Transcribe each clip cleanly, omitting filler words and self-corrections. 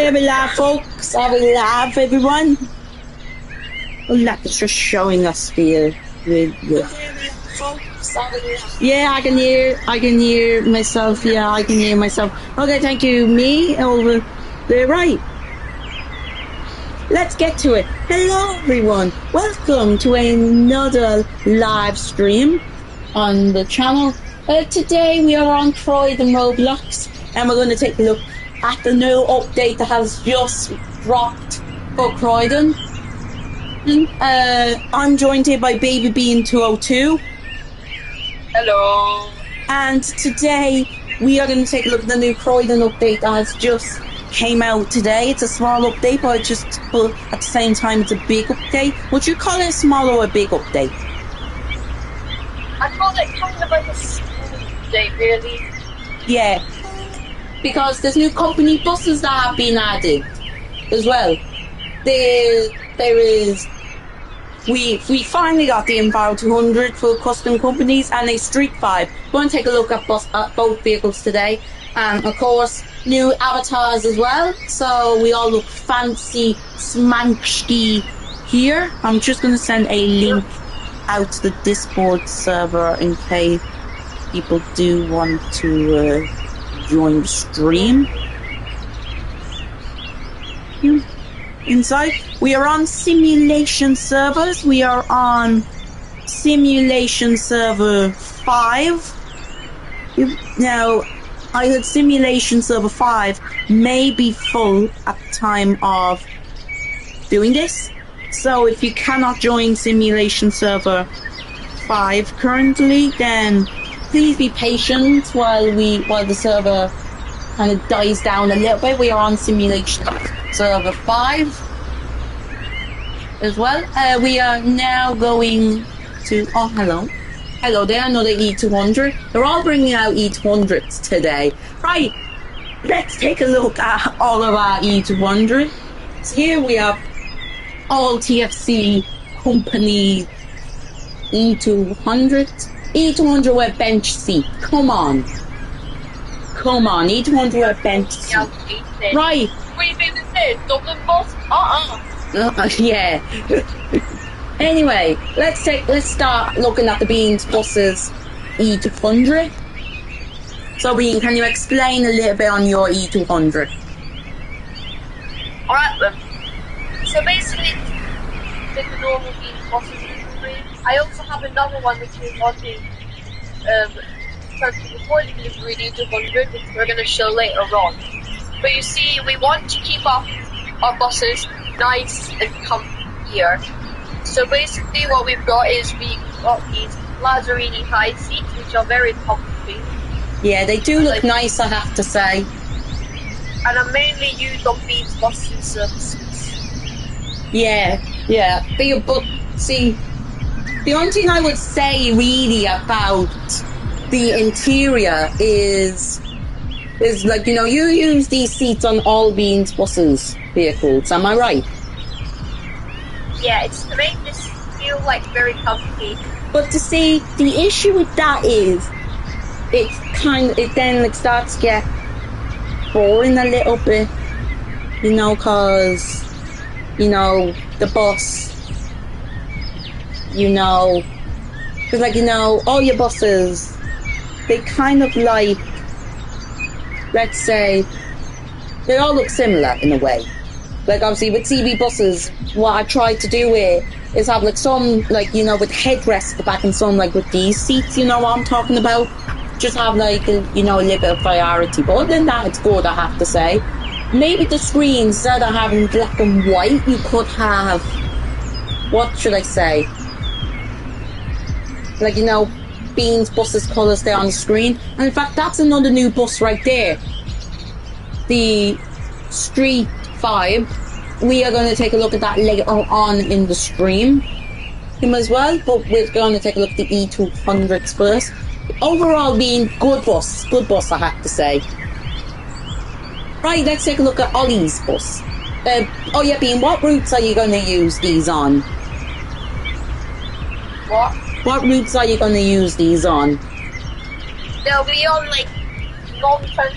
have a laugh, folks. Have a laugh, everyone. Oh, that's just showing us the yeah, I can hear myself. Yeah, I can hear myself. Okay, thank you. Me over there, right? Let's get to it. Hello, everyone. Welcome to another live stream on the channel. Today we are on Croydon Roblox, and we're going to take a look at the new update that has just dropped for Croydon. I'm joined here by Baby Bean 202. Hello. And today we are going to take a look at the new Croydon update that has just came out today. It's a small update, but at the same time it's a big update. Would you call it a small or a big update? I call it kind of like a small update, really. Yeah, because there's new company buses that have been added as well. We finally got the Enviro 200 for custom companies and a Street 5. We're going to take a look at both vehicles today. And of course, new avatars as well. So we all look fancy, smanky here. I'm just going to send a link out to the Discord server in case people do want to join the stream. Inside, we are on simulation servers. We are on simulation server 5. Now, I heard simulation server 5 may be full at the time of doing this. So if you cannot join simulation server 5 currently, then please be patient while the server kind of dies down a little bit. We are on simulation server 5 as well. We are now going to... Oh, hello there, another E200. They're all bringing out E200s today. Right, let's take a look at all of our E200s. So here we have all TFC company E200s. E200 with bench seat. Come on, E200 with bench seat. Right. What do you think this is? Dublin bus? Yeah. Anyway, let's start looking at the Beans buses E200. So Bean, can you explain a little bit on your E200? Alright then. So basically, with the normal Beans buses, I also have another one which is wanting before the delivery E200, which we're going to show later on. But you see, we want to keep our buses nice and comfy here. So basically what we've got is we've got these Lazzarini high seats, which are very comfy. Yeah, they do look nice, I have to say. And are mainly used on Beans buses services. Yeah. But see, the only thing I would say really about the interior is like, you know, you use these seats on all Beans buses vehicles, am I right? Yeah, it's to make this feel like very comfy. But to see, the issue with that is it then like starts to get boring a little bit, you know, cause you know the bus, you know, cause like, you know, all your buses, they kind of like, let's say, they all look similar in a way. Like obviously with CB buses, what I tried to do is have like some, like, you know, with headrests at the back and some like with these seats, you know what I'm talking about? Just have like, you know, a little bit of variety. But other than that, it's good, I have to say. Maybe the screen, instead of having black and white, you could have, what should I say? Like, you know, Beans buses colours there on the screen. And in fact, that's another new bus right there. The Street 5. We are going to take a look at that later on in the stream as well, but we're going to take a look at the E200s first. Overall being good bus, I have to say. Right, let's take a look at Ollie's bus. Oh yeah, Bean, what routes are you going to use these on? What routes are you going to use these on? They'll be on like long-term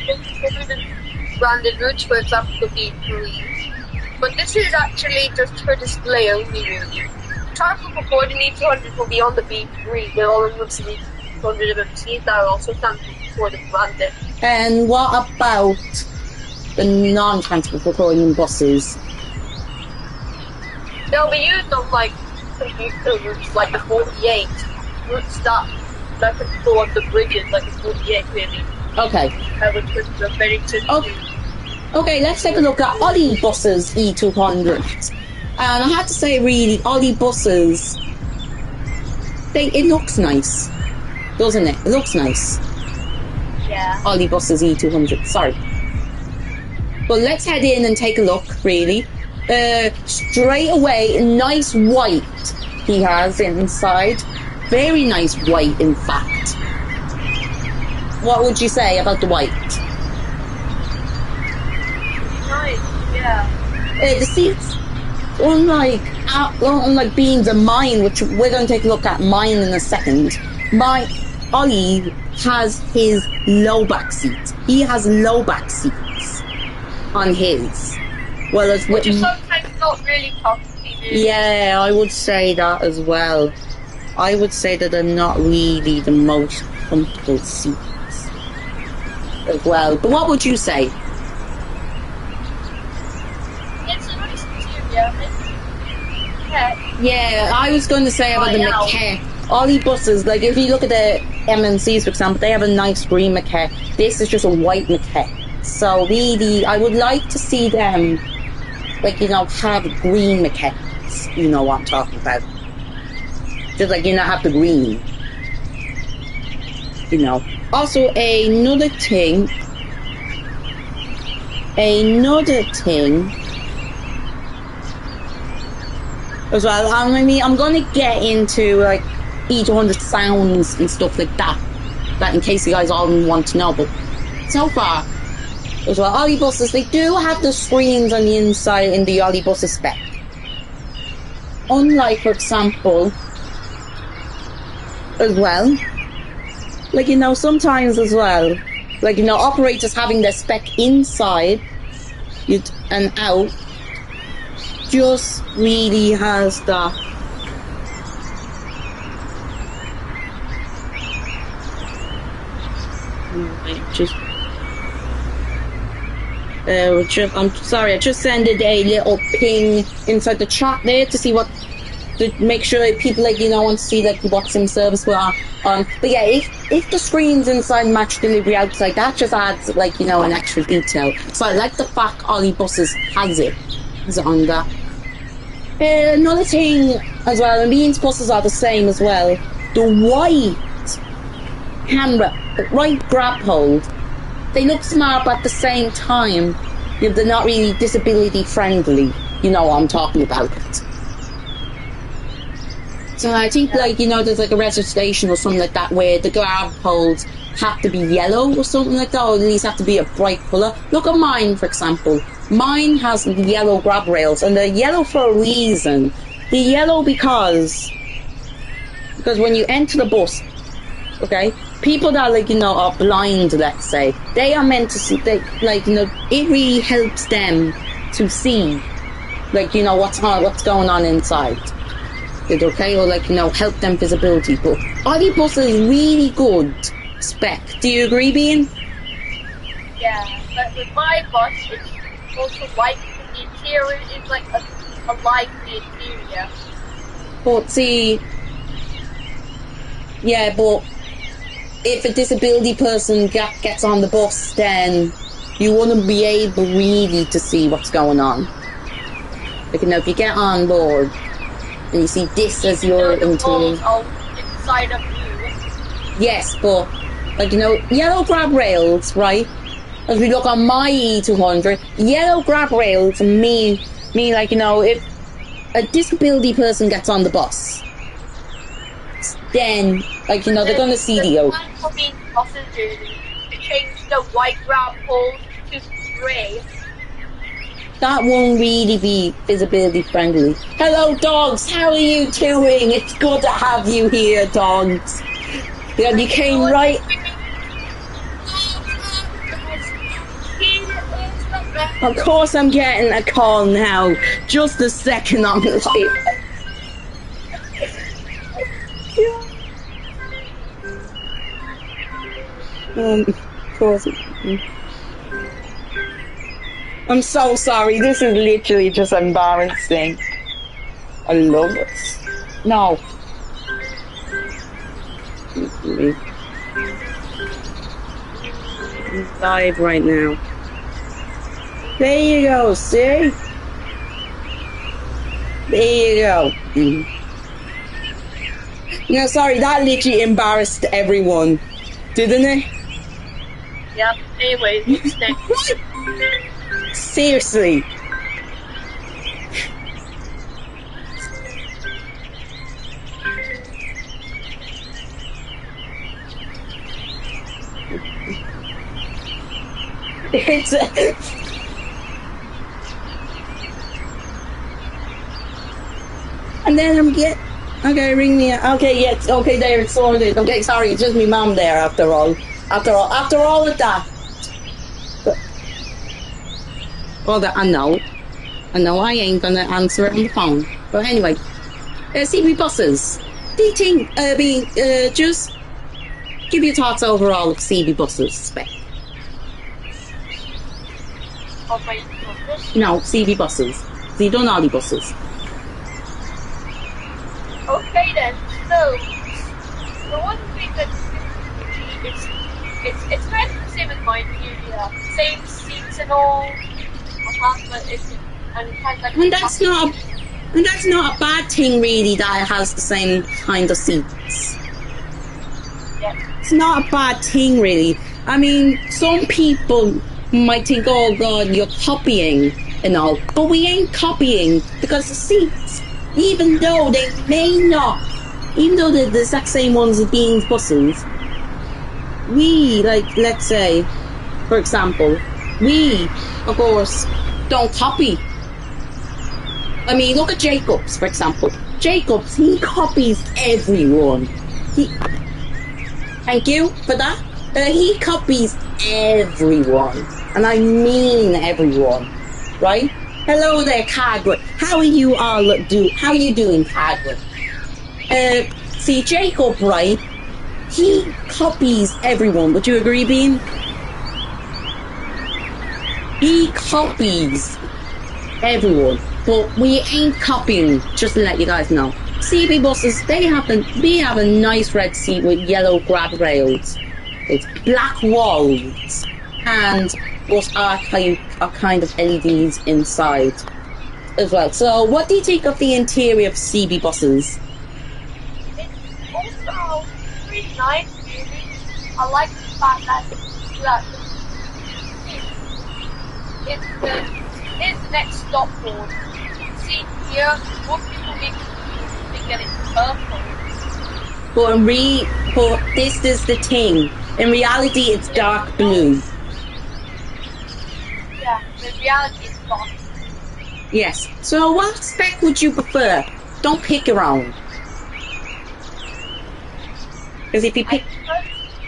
branded routes, for example, the B3. But this is actually just for display only, really. Traffic for Croydon E200 will be on the B3, with all of the E200 MCs that are also cancelled for the branded. And what about the non-transport for Croydon buses? They'll be used on like commuter routes, like the 48 routes that can go on the bridges, like the 48 really. Okay. Which is very Okay, let's take a look at Ollie buses E200. And I have to say, really, Ollie buses, it looks nice, doesn't it? It looks nice. Yeah. Ollie buses E200, sorry. But let's head in and take a look, really. Straight away, nice white he has inside. Very nice white, in fact. What would you say about the white? Nice, yeah. The seats, unlike beans and mine, which we're going to take a look at mine in a second. Ollie has his low back seat. He has low back seats on his. Well, as which is sometimes not really comfy. Yeah, I would say that as well. I would say that they're not really the most comfortable seats as well. But what would you say? It's a nice interior. Yeah, I was going to say about the maquette. Ollie buses, like if you look at the MNCs, for example, they have a nice green maquette. This is just a white maquette. So really, I would like to see them, like, have green maquettes. You know what I'm talking about. Just like, have the green. Also, another thing as well, I'm going to get into, like, E200 sounds and stuff like that in case you guys all want to know, but so far, as well, Ollie buses, they do have the screens on the inside in the Ollie buses spec. Unlike, for example, as well, like, sometimes as well, like, operators having their spec inside and out just really has that. I'm sorry, I just sent a little ping inside the chat there to see to make sure people want to see what sim service we're on. But yeah, if the screens inside match delivery outside, that just adds an extra detail. So I like the fact Ollie buses has it on that. Another thing as well, and Beans buses are the same as well. The white camera, right grab hold, they look smart, but at the same time, they're not really disability friendly. You know what I'm talking about. So I think, there's a reservation station or something like that where the grab holds have to be yellow or something like that, or at least have to be a bright colour. Look at mine, for example. Mine has the yellow grab rails, and they're yellow for a reason. They're yellow because when you enter the bus, okay, people that are blind, let's say, they are meant to see. It really helps them to see, what's going on inside. Okay, or help them visibility. But Ollie bus is really good spec. Do you agree, Bean? Yeah, but with my bus, it's also white. The interior is like a light interior. But see, yeah, but if a disability person gets on the bus, then you wouldn't be able really to see what's going on. If you get on board and you see this as your interior. Inside of you. Yes, but yellow grab rails, right? As we look on my E200, yellow grab rails mean if a disability person gets on the bus, then they're gonna see the oak. To change the white grab hold to grey. That won't really be visibility friendly. Hello, dogs. How are you doing? It's good to have you here, dogs. Yeah, you came right. He is Of course I'm getting a call now. Just a second, I'm like... Of course... I'm so sorry, this is literally just embarrassing. I love it. No. I'm live right now. There you go, see? There you go. No, sorry, that literally embarrassed everyone, didn't it? Yep, anyway, who's next? Seriously. It's and then I'm okay, ring me. Okay, yes, okay, there, it's sorted. Okay, sorry, it's just me mum there after all of that. But, all that, I know I ain't gonna answer it on the phone. But anyway, CB buses. Do you think, just give your thoughts overall of CB buses spec? No, CB buses. So you don't know the buses. Okay then, so the one thing that it's kind of the same as mine here, yeah. Same seats and all, but it's and kind of like and that's not a bad thing really that it has the same kind of seats. Yeah. It's not a bad thing really. I mean, some people might think, oh god, you're copying and all, but we ain't copying because the seats, even though they're the exact same ones as being buses, we, like, let's say, for example, we, of course, don't copy. I mean, look at Jacobs, for example. Jacobs, he copies everyone. Thank you for that. He copies everyone. And I mean everyone. Right? Hello there, Cadwood. How are you doing, Cadwood? See, Jacob, right? He copies everyone. Would you agree, Bean? He copies everyone. But we ain't copying, just to let you guys know. CB buses, we have a nice red seat with yellow grab rails. It's black walls. And what are kind of LEDs inside as well. So, what do you think of the interior of CB buses? It's also pretty nice, really. I like the fact that it's the next stop board. See here, most people think it purple. But this is the thing. In reality, it's dark blue. Yeah, in reality, it's dark. Yes. So, what spec would you prefer? Don't pick your own. Because if you pick...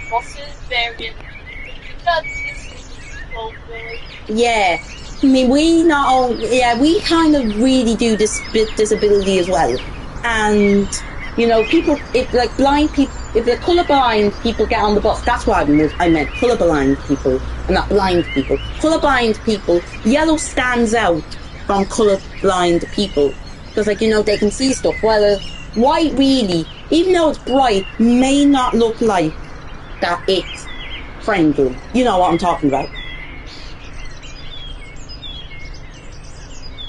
Buses variant. Yeah. I mean, we kind of really do disability as well. And, you know, people, if they're colourblind people get on the bus, that's what I meant, colourblind people, and not blind people. Colourblind people, yellow stands out from colourblind people. Because, like, you know, they can see stuff, while white really, even though it's bright, may not look like that it's friendly. You know what I'm talking about.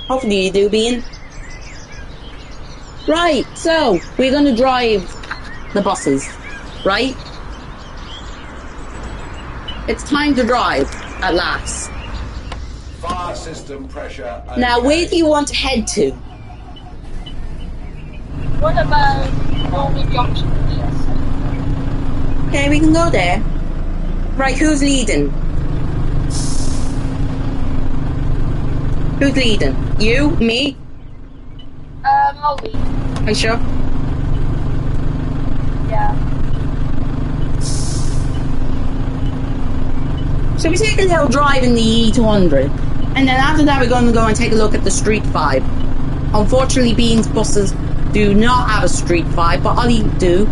Hopefully you do, Bean. Right, so we're going to drive the buses, right? It's time to drive at last. Fire system pressure. Okay. Now, where do you want to head to? What about Northern Junction? Okay, we can go there. Right, who's leading? Who's leading? You? Me? I'll lead. Are you sure? Yeah. So we take a little drive in the E200. And then after that, we're going to go and take a look at the Street 5. Unfortunately, Bean's buses do not have a Street 5, but Ollie do.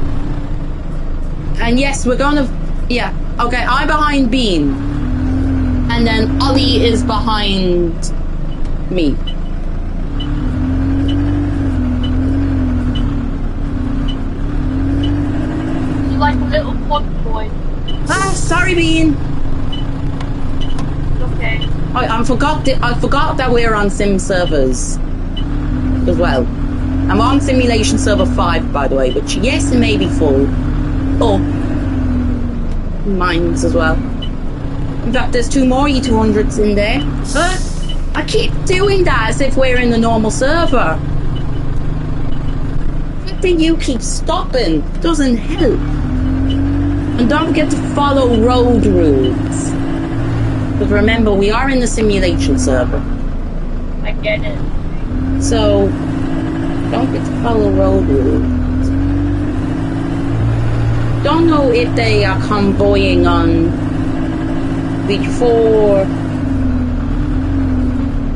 And yes, we're going to... Yeah, okay, I'm behind Bean. And then Ollie is behind me. You're like a little pod boy. Ah, sorry, Bean. Okay. I forgot that we're on sim servers as well. I'm on simulation server 5, by the way, which yes, it may be full. Oh, mines as well. In fact, there's 2 more E200s in there. I keep doing that as if we're in the normal server. I think you keep stopping. Doesn't help. And don't forget to follow road rules. Because remember, we are in the simulation server. I get it. So, don't forget to follow road rules. Don't know if they are convoying on the 4...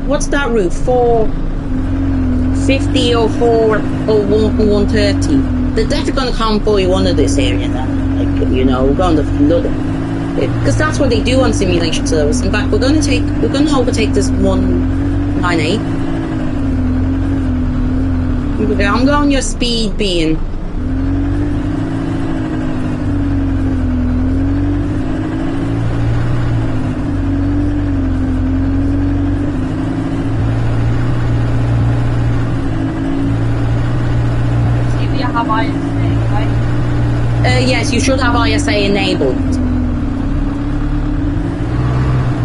What's that route? 450 or 130? They're definitely going to convoy one of this area now. Like, you know, going to flood it. Because that's what they do on simulation servers. In fact, we're going to overtake this 198. I'm going your speed, Bean. See, we have ISA, right? Yes, you should have ISA enabled.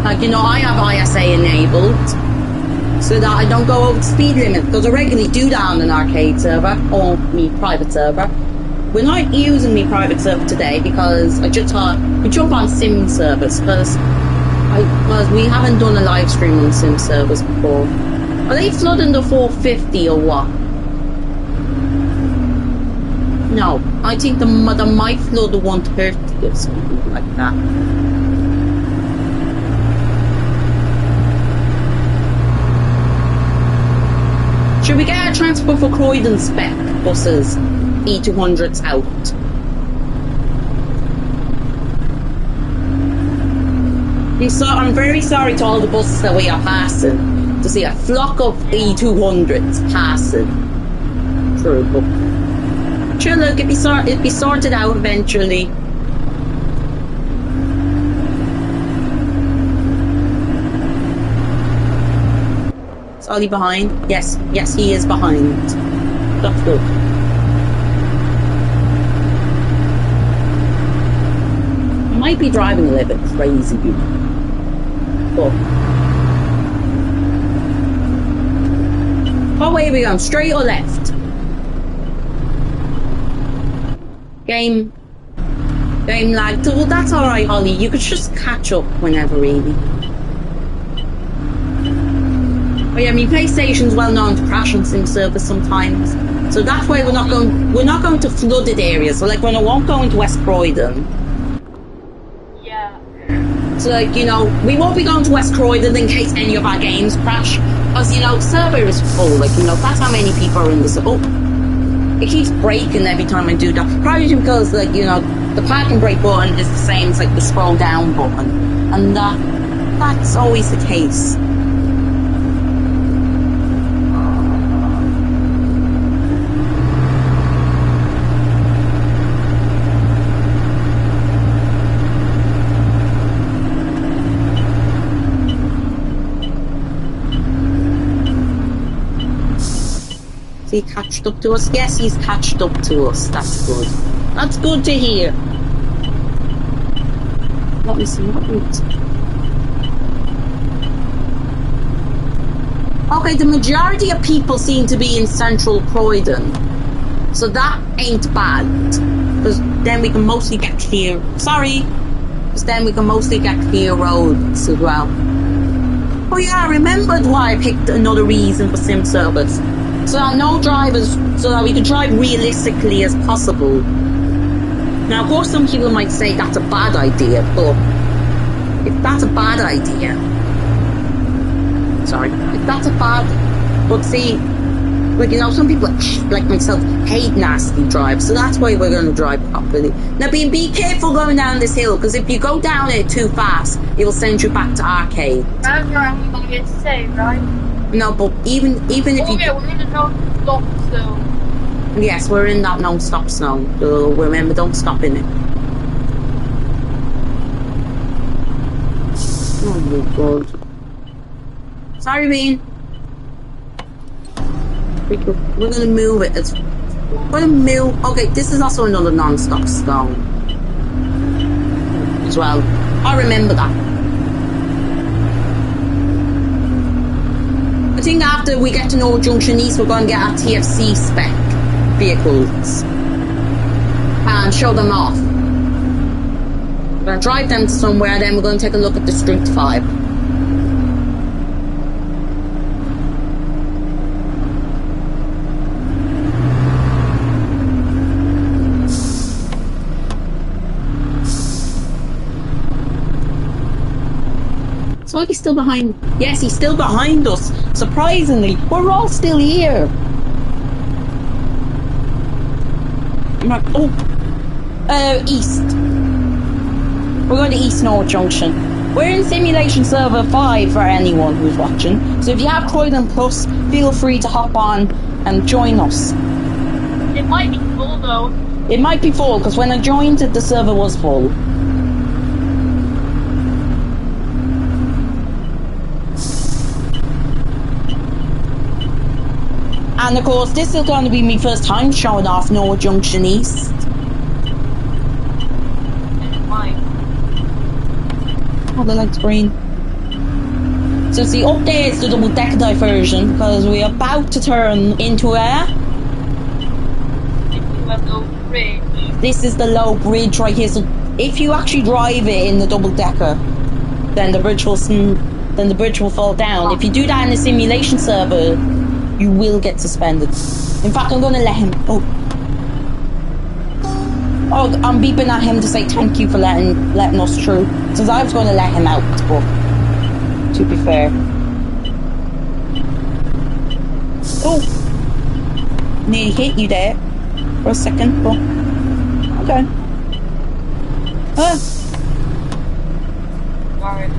Like, you know, I have ISA enabled so that I don't go over the speed limit, because I regularly do that on an arcade server or me private server. We're not using me private server today because I just thought we jump on sim servers because we haven't done a live stream on sim servers before. Are they flooding the 450 or what? No, I think they might flood the 130 or something like that. Should we get a transport for Croydon spec buses, E200s out? I'm very sorry to all the buses that we are passing, to see a flock of E200s passing through. But sure, look, it'd be sorted out eventually. Is Ollie behind? Yes, he is behind. That's good. I might be driving a little bit crazy, but what way are we going? Straight or left? Game lagged. Well, that's alright, Ollie. You could just catch up whenever, really. Oh yeah, I mean, PlayStation's well known to crash on sim servers sometimes. So that's why we're not going to flooded areas. So like when I won't go into West Croydon. Yeah. So like, you know, we won't be going to West Croydon in case any of our games crash. Because, you know, the server is full. Like, you know, that's how many people are in the server. Oh, it keeps breaking every time I do that. Probably because, like, you know, the park and brake button is the same as like the scroll down button. And that's always the case. He catched up to us? Yes, he's catched up to us. That's good. That's good to hear. Let me see what route. Okay, the majority of people seem to be in central Croydon. So that ain't bad. Because then we can mostly get clear. Sorry. Because then we can mostly get clear roads as well. Oh yeah, I remembered why I picked another reason for sim servers. So that no drivers, so that we can drive realistically as possible. Now, of course, some people might say that's a bad idea, but if that's a bad idea, Sorry. That's a bad... But see, like, you know, some people, like myself, hate nasty drives, so that's why we're going to drive properly. Now, be careful going down this hill, because if you go down it too fast, it will send you back to arcade. Remember I'm going to say, right? No, but even if you... Oh yeah, we're in a non-stop zone. Yes, we're in that non-stop zone, so remember, don't stop in it. Oh my god. Sorry, Bean. We're gonna move it. We're gonna move. Okay, this is also another non-stop zone as well. I remember that. I think after we get to North Junction East, we're going to get our TFC spec vehicles and show them off. We're going to drive them to somewhere, then we're going to take a look at the Street 5. So he's still behind. Yes, he's still behind us. Surprisingly, we're all still here. I'm like, east. We're going to East North Junction. We're in Simulation Server 5 for anyone who's watching. So if you have Croydon Plus, feel free to hop on and join us. It might be full though. It might be full, because when I joined it, the server was full. And of course, this is going to be my first time showing off North Junction East. And mine. Oh, the light's green. So see, up there is the double decker diversion, because we're about to turn into a... Into a low bridge. This is the low bridge right here. So if you actually drive it in the double decker, then the bridge will fall down. If you do that in the simulation server, you will get suspended. In fact, I'm going to let him... Oh, I'm beeping at him to say thank you for letting us through. Since I was going to let him out, but to be fair. Oh, nearly hit you there for a second, but okay. Sorry.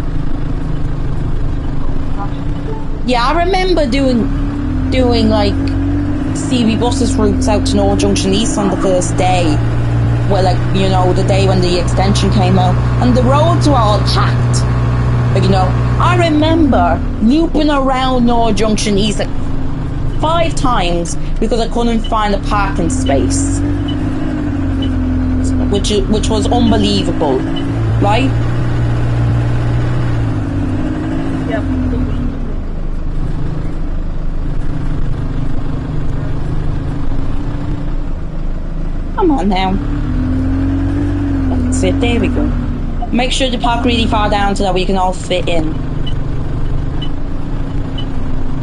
Yeah, I remember doing like CB buses routes out to North Junction East on the first day. Well, like, you know, the day when the extension came out, and the roads were all packed. Like, you know, I remember looping around North Junction East like 5 times because I couldn't find a parking space, which was unbelievable, right? Yep. Come on now. That's it, there we go. Make sure to park really far down so that we can all fit in.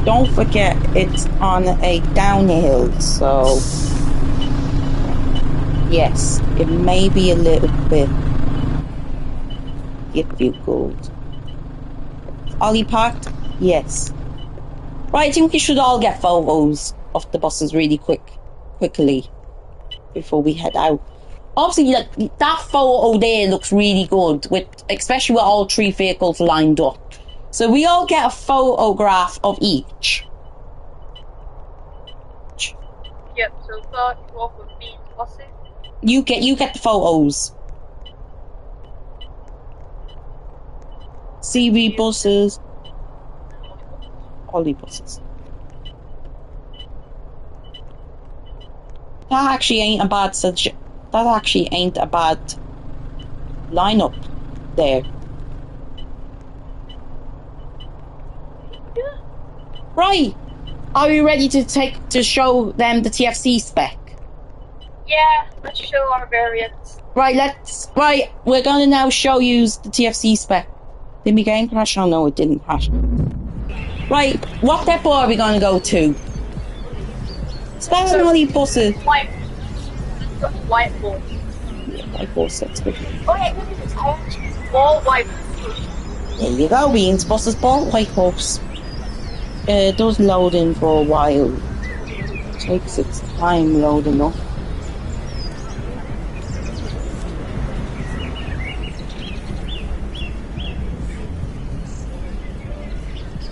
Don't forget it's on a downhill, so yes, it may be a little bit difficult. Ollie parked? Yes. Right, I think we should all get photos of the buses really quickly before we head out. Obviously, like, that photo there looks really good, especially with all 3 vehicles lined up. So we all get a photograph of each. Yep, so start off with these buses. You get the photos. CB buses. Ollie buses. That actually ain't a bad lineup there. Right. Are we ready to show them the TFC spec? Yeah, let's show our variants. Right, we're gonna now show you the TFC spec. Did my game crash? Oh no, it didn't crash. Right, what depot are we gonna go to? Spell all these buses. White ball. Yeah, white bus, that's good. Okay, all white. There you go, Beans. Buses ball, white horse. It does load in for a while. It takes its time loading up.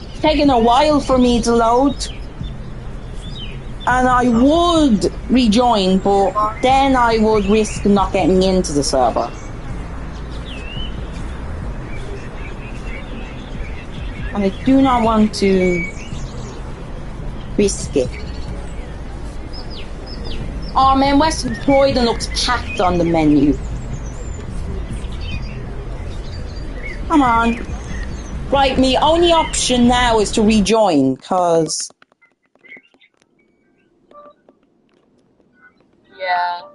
It's taking a while for me to load. And I would rejoin, but then I would risk not getting into the server. And I do not want to risk it. Oh man, Western Croydon looks packed on the menu. Come on. Right, my only option now is to rejoin, because... Yeah.